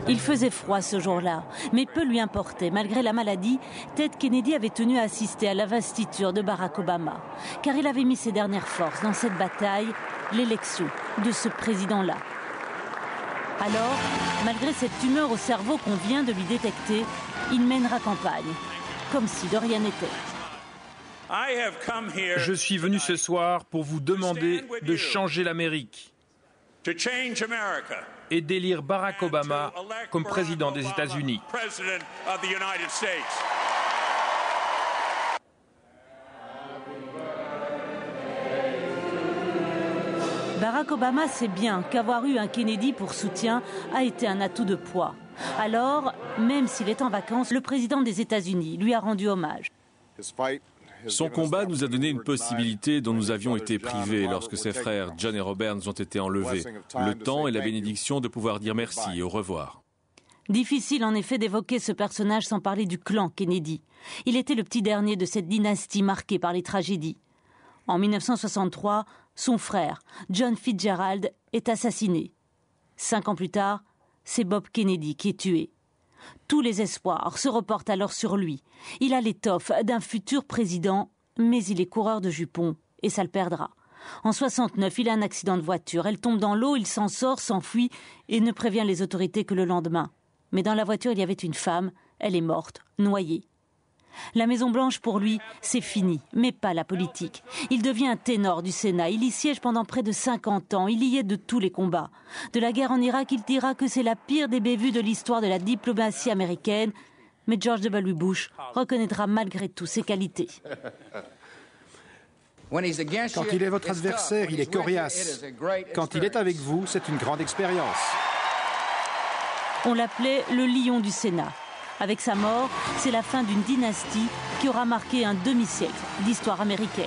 Il faisait froid ce jour-là, mais peu lui importait. Malgré la maladie, Ted Kennedy avait tenu à assister à l'investiture de Barack Obama, car il avait mis ses dernières forces dans cette bataille, l'élection de ce président-là. Alors, malgré cette tumeur au cerveau qu'on vient de lui détecter, il mènera campagne, comme si de rien n'était. Je suis venu ce soir pour vous demander de changer l'Amérique et d'élire Barack Obama comme président des États-Unis. Barack Obama sait bien qu'avoir eu un Kennedy pour soutien a été un atout de poids. Alors, même s'il est en vacances, le président des États-Unis lui a rendu hommage. Son combat nous a donné une possibilité dont nous avions été privés lorsque ses frères John et Robert nous ont été enlevés. Le temps et la bénédiction de pouvoir dire merci et au revoir. Difficile en effet d'évoquer ce personnage sans parler du clan Kennedy. Il était le petit dernier de cette dynastie marquée par les tragédies. En 1963, son frère, John Fitzgerald, est assassiné. 5 ans plus tard, c'est Bob Kennedy qui est tué. Tous les espoirs se reportent alors sur lui. Il a l'étoffe d'un futur président, mais il est coureur de jupons et ça le perdra. En 69, il a un accident de voiture. Elle tombe dans l'eau, il s'en sort, s'enfuit et ne prévient les autorités que le lendemain. Mais dans la voiture, il y avait une femme. Elle est morte, noyée. La Maison-Blanche, pour lui, c'est fini, mais pas la politique. Il devient un ténor du Sénat. Il y siège pendant près de 50 ans. Il y est de tous les combats. De la guerre en Irak, il dira que c'est la pire des bévues de l'histoire de la diplomatie américaine. Mais George W. Bush reconnaîtra malgré tout ses qualités. Quand il est votre adversaire, il est coriace. Quand il est avec vous, c'est une grande expérience. On l'appelait le lion du Sénat. Avec sa mort, c'est la fin d'une dynastie qui aura marqué un demi-siècle d'histoire américaine.